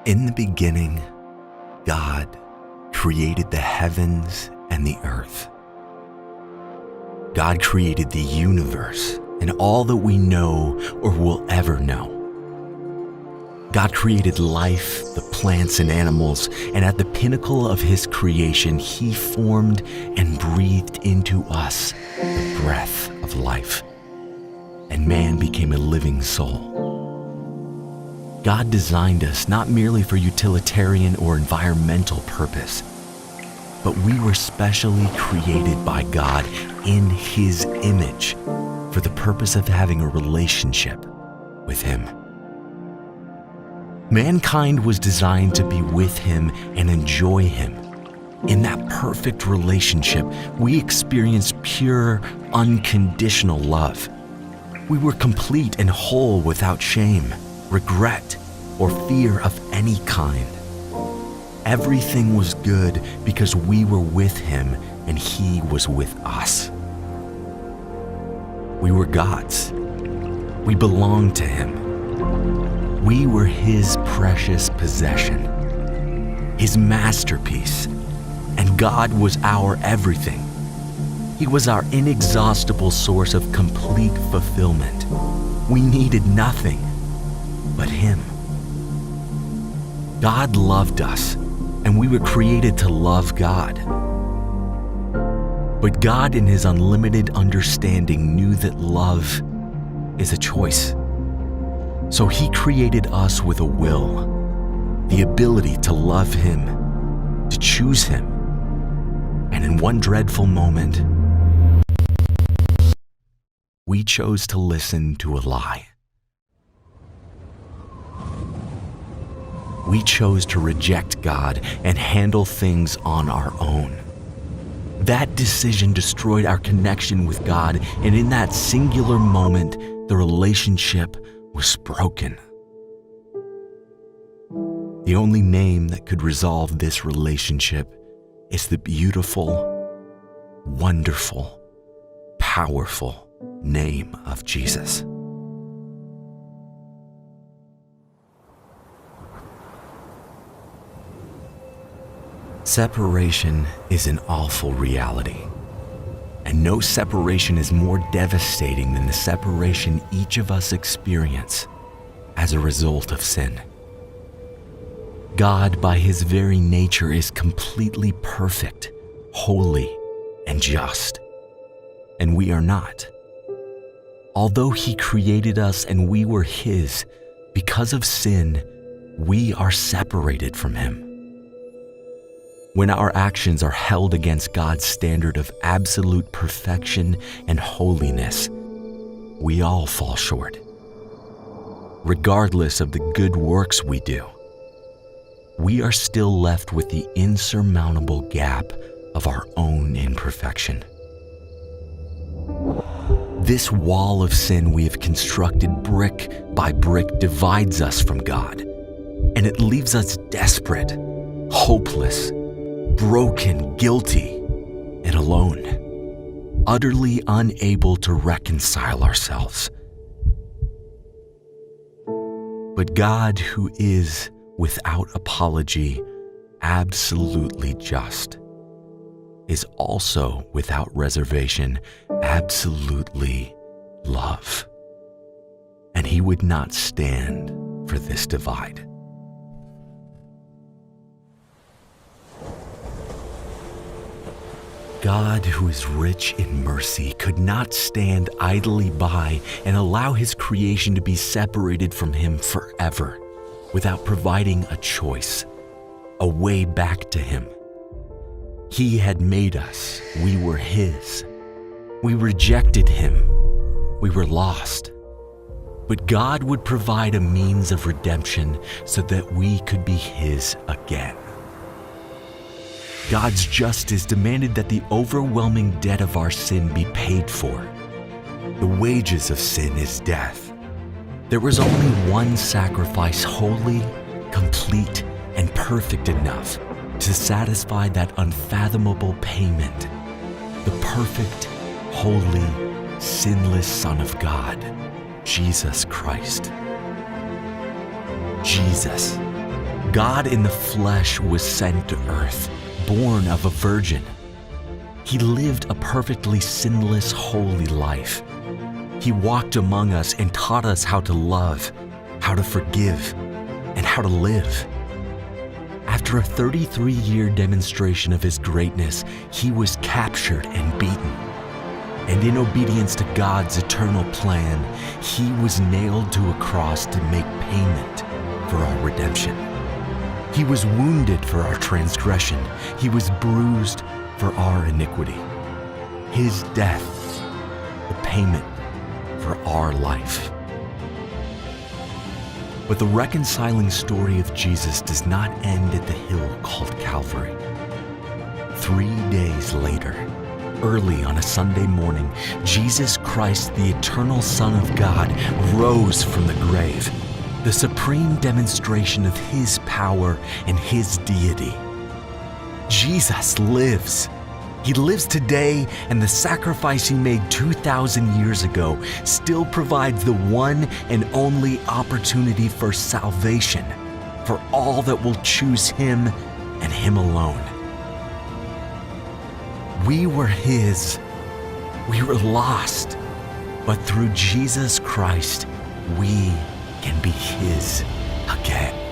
In the beginning, God created the heavens and the earth. God created the universe and all that we know or will ever know. God created life, the plants and animals, and at the pinnacle of His creation, He formed and breathed into us the breath of life, and man became a living soul. God designed us not merely for utilitarian or environmental purpose, but we were specially created by God in His image for the purpose of having a relationship with Him. Mankind was designed to be with Him and enjoy Him. In that perfect relationship, we experienced pure, unconditional love. We were complete and whole without shame, regret, or fear of any kind. Everything was good because we were with Him and He was with us. We were God's. We belonged to Him. We were His precious possession, His masterpiece, and God was our everything. He was our inexhaustible source of complete fulfillment. We needed nothing but Him. God loved us, and we were created to love God. But God, in His unlimited understanding, knew that love is a choice. So He created us with a will, the ability to love Him, to choose Him. And in one dreadful moment, we chose to listen to a lie. We chose to reject God and handle things on our own. That decision destroyed our connection with God, and in that singular moment, the relationship was broken. The only name that could resolve this relationship is the beautiful, wonderful, powerful name of Jesus. Separation is an awful reality, and no separation is more devastating than the separation each of us experience as a result of sin. God, by His very nature, is completely perfect, holy, and just, and we are not. Although He created us and we were His, because of sin, we are separated from Him. When our actions are held against God's standard of absolute perfection and holiness, we all fall short. Regardless of the good works we do, we are still left with the insurmountable gap of our own imperfection. This wall of sin we have constructed brick by brick divides us from God, and it leaves us desperate, hopeless, broken, guilty, and alone, utterly unable to reconcile ourselves. But God, who is, without apology, absolutely just, is also, without reservation, absolutely love. And He would not stand for this divide. God, who is rich in mercy, could not stand idly by and allow His creation to be separated from Him forever without providing a choice, a way back to Him. He had made us. We were His. We rejected Him. We were lost. But God would provide a means of redemption so that we could be His again. God's justice demanded that the overwhelming debt of our sin be paid for. The wages of sin is death. There was only one sacrifice, holy, complete, and perfect enough to satisfy that unfathomable payment. The perfect, holy, sinless Son of God, Jesus Christ. Jesus, God in the flesh was sent to earth, born of a virgin. He lived a perfectly sinless, holy life. He walked among us and taught us how to love, how to forgive, and how to live. After a 33-year demonstration of his greatness, he was captured and beaten. And in obedience to God's eternal plan, he was nailed to a cross to make payment for our redemption. He was wounded for our transgression. He was bruised for our iniquity. His death, the payment for our life. But the reconciling story of Jesus does not end at the hill called Calvary. 3 days later, early on a Sunday morning, Jesus Christ, the eternal Son of God, rose from the grave, the supreme demonstration of his power and his deity. Jesus lives. He lives today, and the sacrifice he made 2,000 years ago still provides the one and only opportunity for salvation for all that will choose him and him alone. We were his. We were lost. But through Jesus Christ, we can be his again.